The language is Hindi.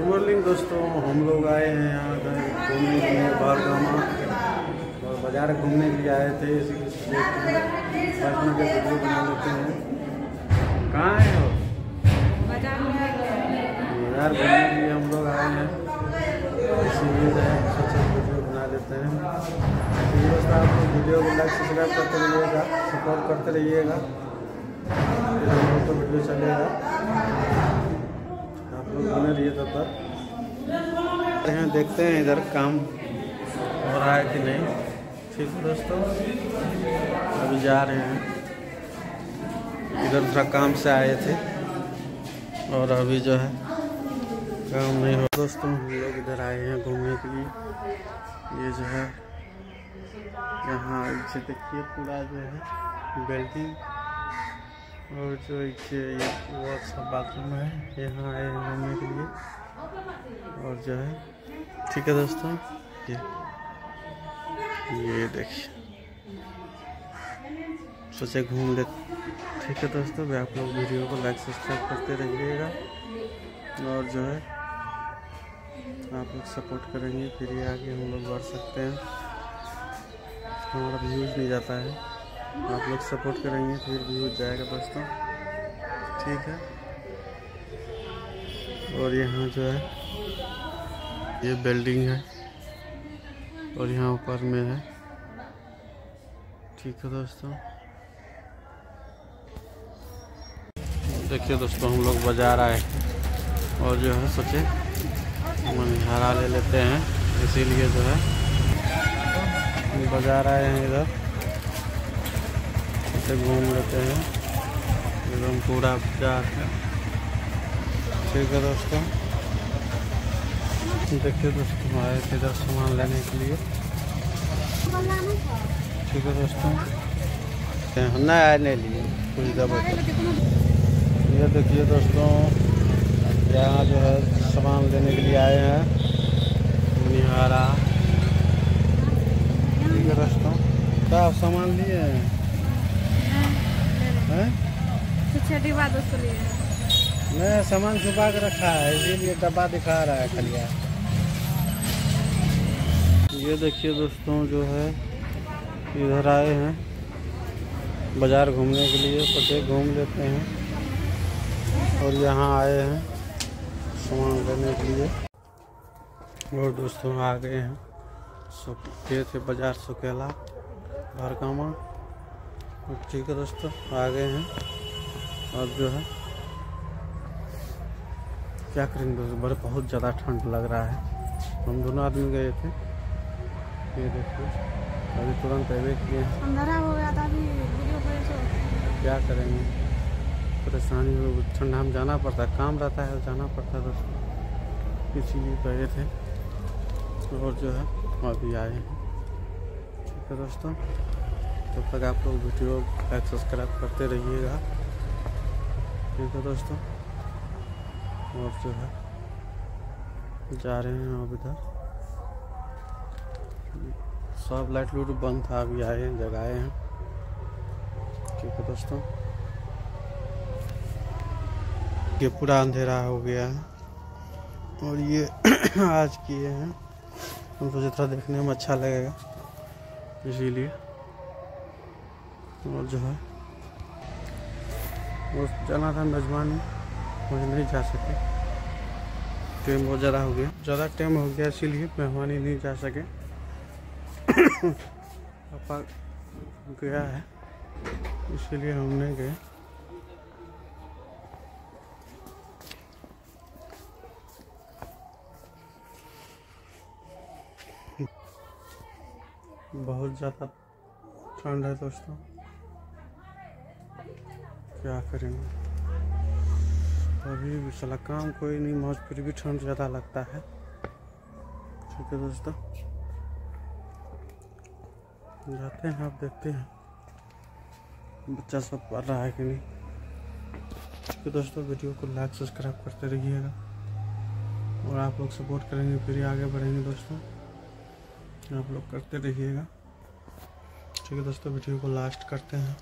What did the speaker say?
मॉर्निंग दोस्तों, हम लोग आए हैं यहाँ घूमने के लिए बारगामा और बाज़ार घूमने के लिए आए थे। इसीलिए वीडियो बना लेते हैं। कहाँ हैं हो? बाज़ार घूमने के लिए हम लोग आए हैं, इसीलिए सोचा वीडियो बना लेते हैं। दोस्तों आप लोग वीडियो को लाइक सब्सक्राइब करते रहिएगा, सपोर्ट करते रहिएगा, तो वीडियो चलेगा। आप लोग बने रहिए तब तक। देखते हैं इधर काम हो रहा है कि नहीं। ठीक है दोस्तों, अभी जा रहे हैं। इधर थोड़ा काम से आए थे और अभी जो है काम नहीं हो। दोस्तों हम लोग इधर आए हैं घूमने के लिए। ये जो है यहाँ से देखिए पूरा जो है बिल्डिंग और जो ये वो सब बाथरूम है। यहाँ आए हैं घूमने के लिए और जो है ठीक है दोस्तों। ये देखिए सोचे घूम ले। ठीक है दोस्तों, भी आप लोग वीडियो को लाइक सब्सक्राइब करते रहिएगा और जो है आप लोग सपोर्ट करेंगे फिर ये आगे हम लोग बढ़ सकते हैं। हमारा व्यूज़ नहीं जाता है, आप लोग सपोर्ट करेंगे फिर व्यूज़ जाएगा दोस्तों। ठीक है, और यहाँ जो है ये बिल्डिंग है और यहाँ ऊपर में है। ठीक है दोस्तों, देखिए दोस्तों हम लोग बाज़ार आए और जो है सोचे मनिहारा ले लेते हैं, इसीलिए जो है बाज़ार आए हैं। इधर इसे घूम लेते हैं, एकदम पूरा बाजार है। ठीक है दोस्तों, देखिए दोस्तों आए थे इधर सामान लेने के लिए। ठीक है दोस्तों, नहीं आने लिए कुछ दबा। ये देखिए दोस्तों यहाँ जो है सामान लेने के लिए आए हैं मनिहारा। ठीक है दोस्तों, क्या सामान लिए हैं? नहीं, सामान छुपा के रखा है इसीलिए डब्बा दिखा रहा है खलिया। ये देखिए दोस्तों जो है इधर आए हैं बाज़ार घूमने के लिए, सोचे घूम लेते हैं और यहाँ आए हैं सामान लेने के लिए। और दोस्तों आ गए हैं गए थे बाज़ार सुकेला बारगामा। ठीक है दोस्तों, आ गए हैं और जो है क्या करेंगे दोस्तों, बड़े बहुत ज़्यादा ठंड लग रहा है। हम दोनों आदमी गए थे। ये देखिए अभी तुरंत अवे किए, अंधेरा हो गया था अभी वीडियो पर। क्या करेंगे, परेशानी हो, ठंडा में जाना पड़ता है, काम रहता है जाना पड़ता है दोस्तों, इसीलिए गए थे और जो है अभी आए हैं। ठीक है दोस्तों, तब तक आप लोग वीडियो लाइक सब्सक्राइब करते रहिएगा। ठीक है दोस्तों, और जो है जा रहे हैं अब इधर। सब लाइट लूट बंद था, अभी आए हैं जगाए हैं। ठीक है दोस्तों, ये पूरा अंधेरा हो गया है और ये आज किए हैं, हम सोचे थोड़ा देखने में अच्छा लगेगा इसीलिए। और जो है वो जाना था मेजबानी, मुझे नहीं जा सके, टाइम बहुत ज़्यादा हो गया, ज़्यादा टाइम हो गया इसीलिए मेहमानी नहीं जा सके। पापा गया है इसीलिए हम नहीं गए। बहुत ज़्यादा ठंड है दोस्तों, क्या करेंगे। अभी भी साला काम कोई नहीं, मौज फिर भी ठंड ज़्यादा लगता है। ठीक है दोस्तों, जाते हैं, आप देखते हैं बच्चा सब पढ़ रहा है कि नहीं। ठीक है दोस्तों, वीडियो को लाइक सब्सक्राइब करते रहिएगा और आप लोग सपोर्ट करेंगे फिर आगे बढ़ेंगे दोस्तों, आप लोग करते रहिएगा। ठीक है दोस्तों, वीडियो को लास्ट करते हैं।